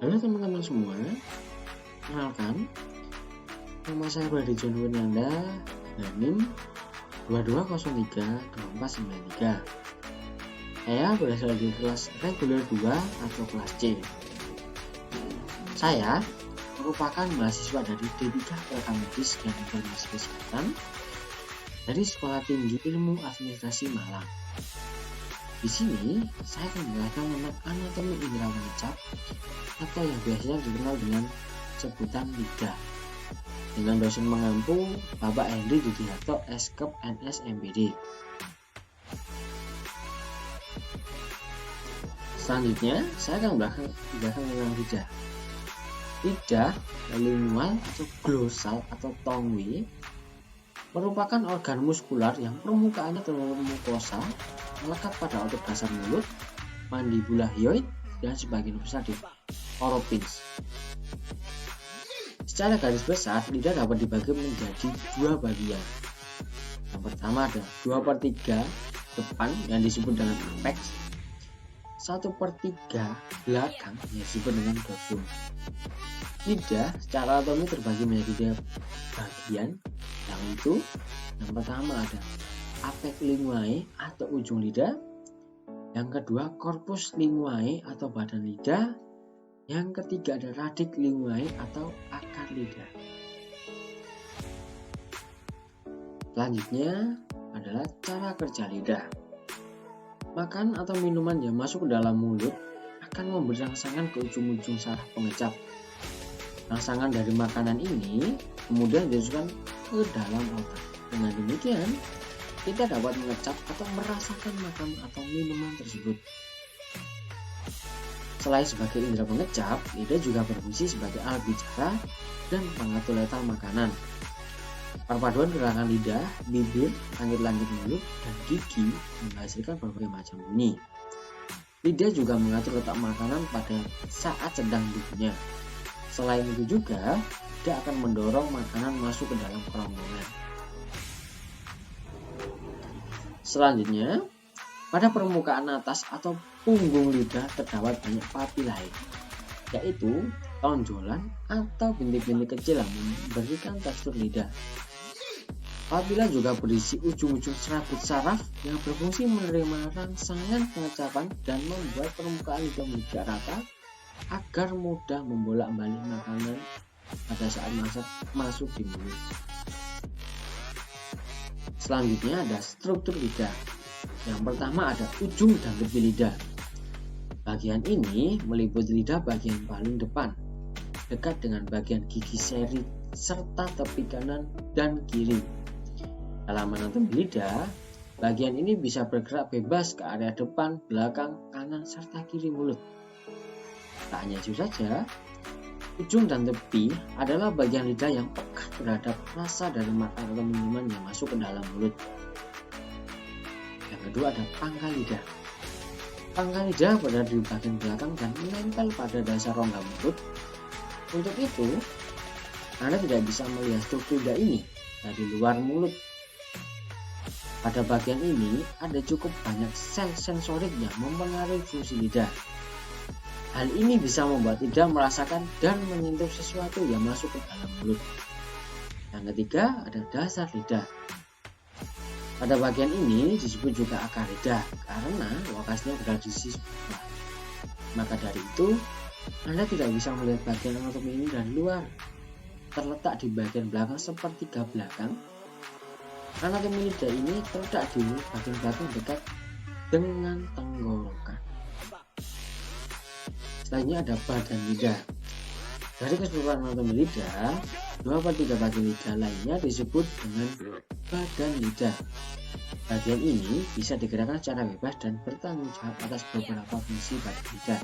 Halo teman-teman semua, kenalkan, nama saya Badi John Wirnanda, dan NIM 22032493. Saya berasal dari kelas reguler 2 atau kelas C. Saya merupakan mahasiswa dari D3 Fakultas Medis dan Informasi Kesehatan dari Sekolah Tinggi Ilmu Administrasi Malang. Di sini saya akan menjelaskan tentang anatomi indera pengecap atau yang biasanya dikenal dengan sebutan lidah, dengan dosen mengampu Bapak Henry Dudiharto Eskep NS MPD. Selanjutnya saya akan menjelaskan tentang lidah. Lidah, lingual atau glossal atau tongue merupakan organ muskular yang permukaannya tertutup mukosa, melekat pada otot dasar mulut, mandibula hyoid, dan sebagian besar di oropins. Secara garis besar, lidah dapat dibagi menjadi dua bagian. Yang pertama ada 2/3 depan yang disebut dengan apex, 1/3 belakang yang disebut dengan dorsum. Lidah secara anatomi terbagi menjadi dua bagian, yaitu yang pertama ada apex linguae atau ujung lidah, yang kedua corpus linguae atau badan lidah, yang ketiga ada radix linguae atau akar lidah. Selanjutnya adalah cara kerja lidah. Makan atau minuman yang masuk ke dalam mulut akan memberi rangsangan ke ujung-ujung saraf pengecap. Rangsangan dari makanan ini kemudian dimasukkan ke dalam otak. Dengan demikian, kita dapat mengecap atau merasakan makanan atau minuman tersebut. Selain sebagai indera pengecap, lidah juga berfungsi sebagai alat bicara dan pengatur letal makanan. Perpaduan gerakan lidah, bibir, langit-langit mulut, dan gigi menghasilkan berbagai macam bunyi. Lidah juga mengatur letak makanan pada saat sedang dikunyah. Selain itu juga, lidah akan mendorong makanan masuk ke dalam kerongkongan. Selanjutnya, pada permukaan atas atau punggung lidah terdapat banyak papilae, yaitu tonjolan atau bintik-bintik kecil yang memberikan tekstur lidah. Papila juga berisi ujung-ujung serabut saraf yang berfungsi menerima rangsangan pengecapan dan membuat permukaan lidah menjadi rata agar mudah membolak-balik makanan pada saat masuk di mulut. Selanjutnya ada struktur lidah. Yang pertama ada ujung dan tepi lidah. Bagian ini meliputi lidah bagian paling depan, dekat dengan bagian gigi seri serta tepi kanan dan kiri. Dalam anatomi lidah, bagian ini bisa bergerak bebas ke area depan, belakang, kanan, serta kiri mulut. Tak hanya itu saja, ujung dan tepi adalah bagian lidah yang peka terhadap rasa dari makanan atau minuman yang masuk ke dalam mulut. Yang kedua ada pangkal lidah. Pangkal lidah berada di bagian belakang dan menempel pada dasar rongga mulut. Untuk itu, Anda tidak bisa melihat struktur lidah ini dari luar mulut. Pada bagian ini ada cukup banyak sel sensorik yang mempengaruhi fungsi lidah. Hal ini bisa membuat lidah merasakan dan menyentuh sesuatu yang masuk ke dalam mulut. Yang ketiga ada dasar lidah. Pada bagian ini disebut juga akar lidah karena lokasinya berada di sisi bawah. Maka dari itu, Anda tidak bisa melihat bagian anatomi ini dari luar. Terletak di bagian belakang sepertiga belakang. Anatomi lidah ini terletak di bagian belakang dekat dengan tenggorokan. Selanjutnya ada badan lidah. Dari keseluruhan anatomi lidah, 2/3 bagian lidah lainnya disebut dengan badan lidah. Bagian ini bisa digerakkan secara bebas dan bertanggung jawab atas beberapa fungsi badan lidah.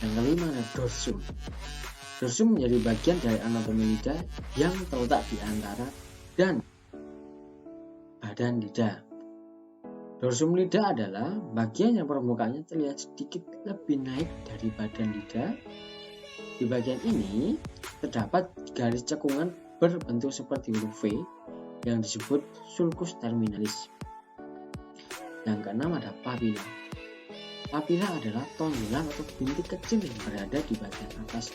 Yang kelima ada dorsum. Dorsum menjadi bagian dari anatomi lidah yang terletak di antara dan badan lidah. Dorsum lidah adalah bagian yang permukaannya terlihat sedikit lebih naik dari badan lidah. Di bagian ini terdapat garis cekungan berbentuk seperti huruf V yang disebut sulcus terminalis. Yang keenam ada papila. Papila adalah tonjolan atau bintik kecil yang berada di bagian atas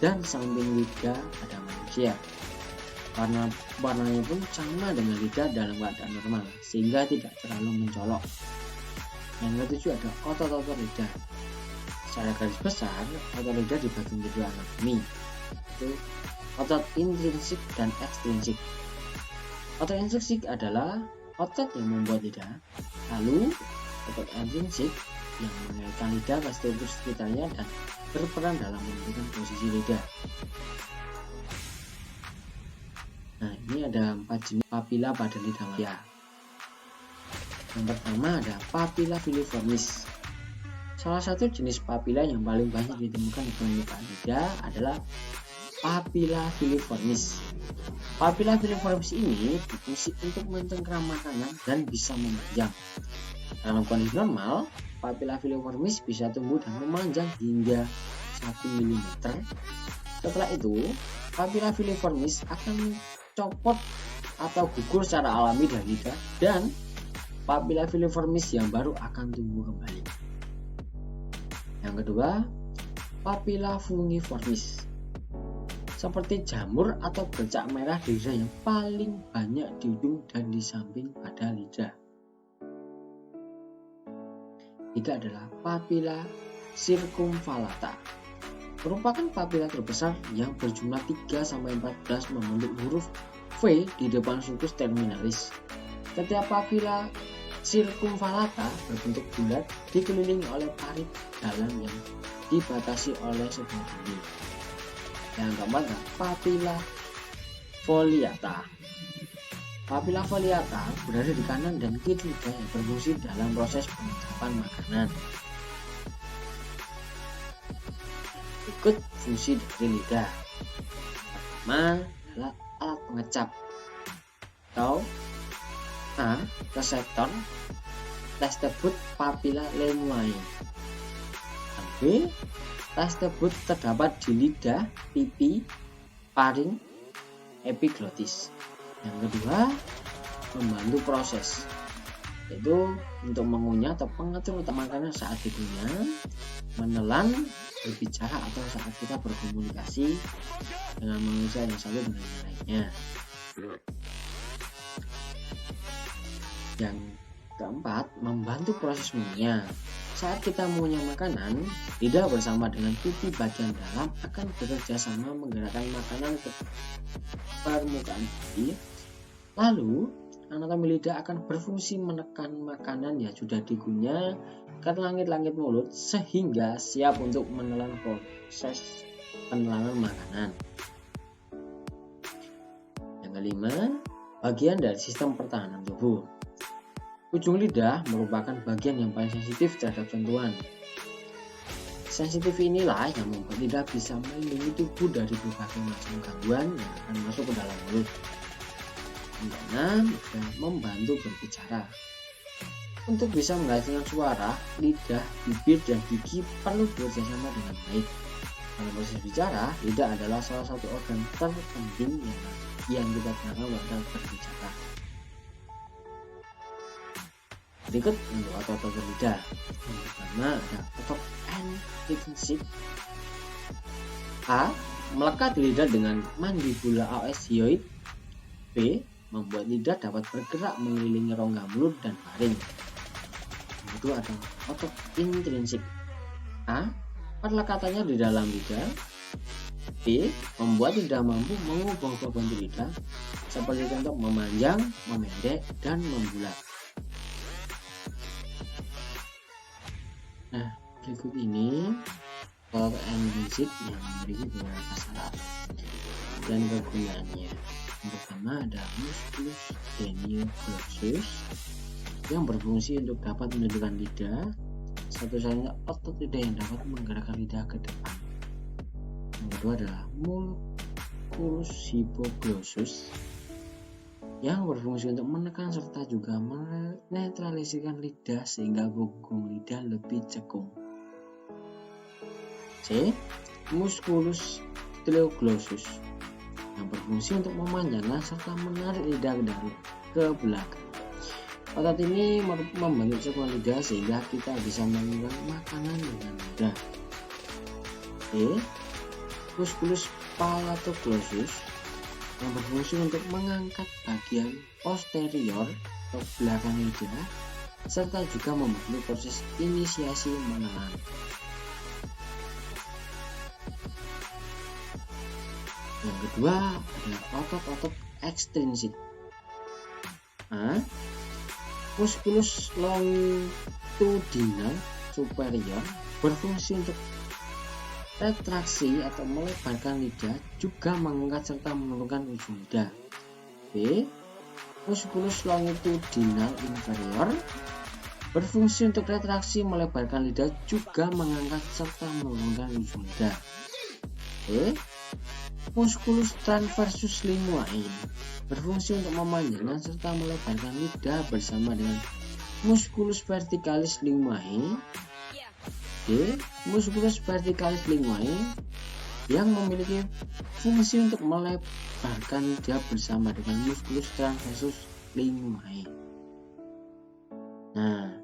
dan samping lidah pada manusia. Warnanya pun sama dengan lidah dalam keadaan normal, sehingga tidak terlalu mencolok. Yang ketujuh ada otot-otot lidah. Secara garis besar, otot lidah dibagi menjadi dua anatomi, yaitu otot intrinsik dan ekstrinsik. Otot intrinsik adalah otot yang membuat lidah, lalu otot ekstrinsik yang mengaitkan lidah ke struktur sekitarnya dan berperan dalam menentukan posisi lidah. Nah, ini ada 4 jenis papila pada lidah manusia. Yang pertama ada papila filiformis. Salah satu jenis papila yang paling banyak ditemukan di permukaan lidah adalah papila filiformis. Papila filiformis ini berfungsi untuk mencengkeram makanan dan bisa memanjang. Dalam kondisi normal, papila filiformis bisa tumbuh dan memanjang hingga 1 mm. Setelah itu, papila filiformis akan copot atau gugur secara alami dari lidah dan papila filiformis yang baru akan tumbuh kembali. Yang kedua, papila fungiformis. Seperti jamur atau bercak merah di lidah yang paling banyak di ujung dan di samping pada lidah. Tiga adalah papila circumvallata. Merupakan papila terbesar yang berjumlah 3-14 membentuk huruf V di depan sulcus terminalis. Setiap papila circumvallata berbentuk bulat dikelilingi oleh parit dalam yang dibatasi oleh sebuah duri. Yang keempat adalah papila foliata. Papila foliata berada di kanan dan kiri lidah yang berfungsi dalam proses pengecapan makanan. Berikut fungsi dari lidah. Pertama adalah alat pengecap atau A. Reseptor tersebut papila lemuae. B. Tersebut terdapat di lidah, pipi, paring, epiglottis. Yang kedua, membantu proses, yaitu untuk mengunyah atau pengatur makanan saat dikunyah, menelan, berbicara atau saat kita berkomunikasi dengan manusia yang satu dengan yang lainnya. Yang keempat, membantu proses mengunyah. Saat kita mengunyah makanan, lidah bersama dengan pipi bagian dalam akan bekerja sama menggerakkan makanan ke permukaan pipi. Lalu, anatomi lidah akan berfungsi menekan makanan yang sudah dikunyah ke langit-langit mulut sehingga siap untuk menelan proses penelanan makanan. Yang kelima, bagian dari sistem pertahanan tubuh. Ujung lidah merupakan bagian yang paling sensitif terhadap sentuhan. Sensitif inilah yang membuat lidah bisa melindungi tubuh dari berbagai macam gangguan yang akan masuk ke dalam mulut. Yang keenam, membantu berbicara. Untuk bisa menghasilkan suara, lidah, bibir, dan gigi perlu bekerjasama dengan baik. Dalam proses bicara, lidah adalah salah satu organ terpenting yang kita gunakan pada berbicara. Berikut untuk otot-otot lidah. Yang pertama ada otot intrinsik. A. Melekat di lidah dengan mandibula oesioid. B. Membuat lidah dapat bergerak mengelilingi rongga mulut dan faring. Yang kedua ada otot intrinsik. A. Perlekatannya di dalam lidah. B. Membuat lidah mampu mengubah bentuk lidah seperti contoh memanjang, memendek, dan membulat. Nah, berikut ini otot intrinsik yang memiliki beberapa syarat dan kegunaannya. Yang pertama ada musculus genioglossus yang berfungsi untuk dapat menundukkan lidah, satu-satunya otot lidah yang dapat menggerakkan lidah ke depan. Yang kedua adalah musculus hypoglossus yang berfungsi untuk menekan serta juga menetralisirkan lidah sehingga punggung lidah lebih cekung. C. Musculus styloglossus yang berfungsi untuk memanjangkan serta menarik lidah ke belakang. Otot ini membentuk sebuah lidah sehingga kita bisa mengulang makanan dengan mudah. Musculus palatoglossus yang berfungsi untuk mengangkat bagian posterior atau belakang lidah serta juga membantu proses inisiasi menelan. Yang kedua adalah otot-otot ekstrinsik. Musculus longitudinal superior berfungsi untuk retraksi atau melebarkan lidah, juga mengangkat serta menurunkan ujung lidah. Musculus longitudinal inferior berfungsi untuk retraksi, melebarkan lidah, juga mengangkat serta menurunkan ujung lidah. Musculus transversus linguae berfungsi untuk memanjangkan serta melebarkan lidah bersama dengan musculus verticalis linguae. Musculus verticalis linguae yang memiliki fungsi untuk melebarkan lidah bersama dengan musculus transversus linguae. Nah,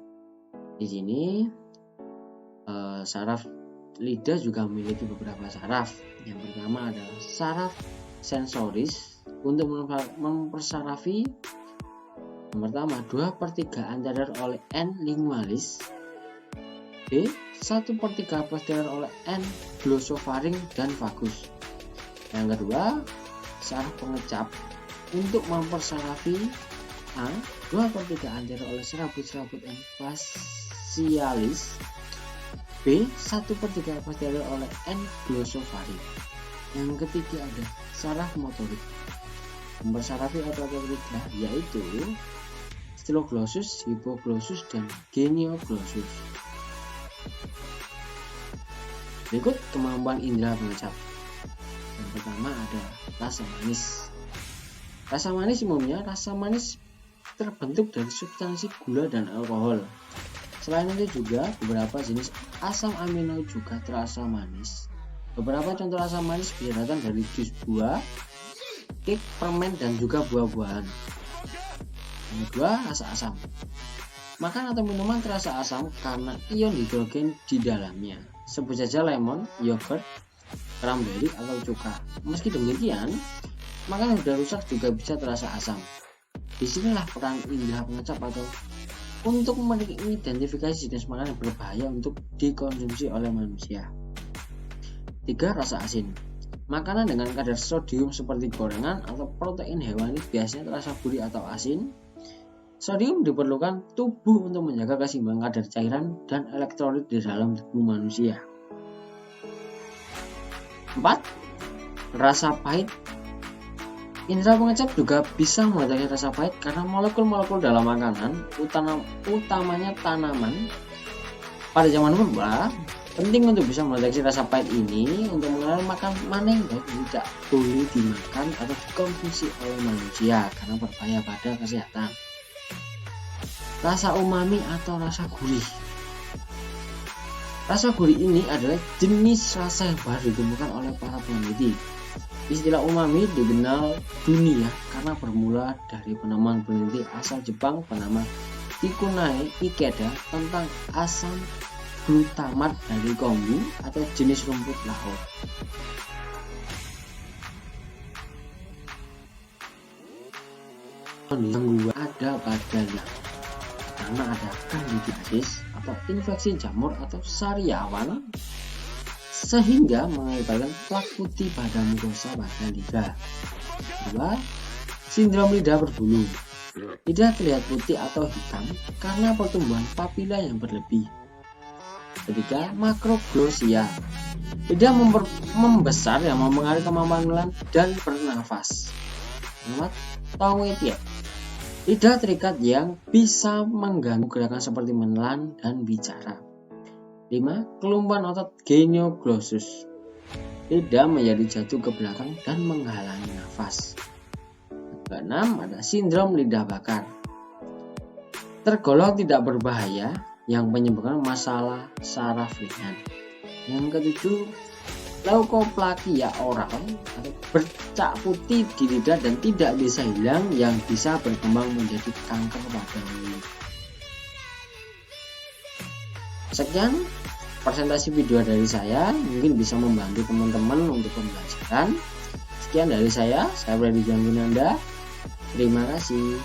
di sini saraf lidah juga memiliki beberapa saraf. Yang pertama adalah saraf sensoris untuk mempersarafi. Yang pertama 2/3 anterior oleh N lingualis, 1/3 posterior oleh N glosopharynx dan vagus. Yang kedua saraf pengecap untuk mempersarafi 2/3 anterior oleh serabut-serabut N facialis, 1/3 posterior oleh N glosopharynx. Yang ketiga ada saraf motorik mempersarafi otot-otot lidah, yaitu styloglossus, hypoglossus, dan genioglossus. Berikut kemampuan indera pengecap. Yang pertama ada rasa manis. Rasa manis umumnya rasa manis terbentuk dari substansi gula dan alkohol. Selain itu juga beberapa jenis asam amino juga terasa manis. Beberapa contoh rasa manis bisa datang dari jus buah, kek, permen, dan juga buah-buahan. Yang kedua, rasa asam. Makan atau minuman terasa asam karena ion hidrogen di dalamnya. Sebut saja lemon, yogurt, cranberry, atau cuka. Meski demikian, makanan yang sudah rusak juga bisa terasa asam. Disinilah peran indera pengecap atau untuk mengidentifikasi jenis makanan yang berbahaya untuk dikonsumsi oleh manusia. 3. Rasa asin. Makanan dengan kadar sodium seperti gorengan atau protein hewani biasanya terasa gurih atau asin. Sodium diperlukan tubuh untuk menjaga keseimbangan kadar cairan dan elektrolit di dalam tubuh manusia. 4. Rasa pahit. Indera pengecap juga bisa mendeteksi rasa pahit karena molekul-molekul dalam makanan, utamanya tanaman, pada zaman purba penting untuk bisa mendeteksi rasa pahit ini untuk mengenal makan mana yang tidak boleh dimakan atau dikonsumsi oleh manusia karena berbahaya pada kesehatan. Rasa umami atau rasa gurih. Rasa gurih ini adalah jenis rasa yang baru ditemukan oleh para peneliti. Istilah umami dikenal dunia karena bermula dari penemuan peneliti asal Jepang bernama Kikunae Ikeda tentang asam glutamat dari kombu atau jenis rumput laut. Yang ada padanya karena ada kandidiasis atau infeksi jamur atau sariawan sehingga mengakibatkan plak putih pada mukosa pada lidah. 2. Sindrom lidah berbulu. Lidah terlihat putih atau hitam karena pertumbuhan papila yang berlebih. 3. Makroglossia. Lidah membesar yang mempengaruhi kemampuan menelan dan bernafas. 4. Toilet. Lidah terikat yang bisa mengganggu gerakan seperti menelan dan bicara. 5. Kelumpuhan otot genioglossus. Lidah menjadi jatuh ke belakang dan menghalangi nafas. 6. Ada sindrom lidah bakar. Tergolong tidak berbahaya yang menyebabkan masalah saraf ringan. Yang ke-7, Leukoplakia oral atau bercak putih di lidah dan tidak bisa hilang yang bisa berkembang menjadi kanker pada mulut. Sekian presentasi video dari saya, mungkin bisa membantu teman-teman untuk pembelajaran. Sekian dari saya Freddy Janggunanda. Terima kasih.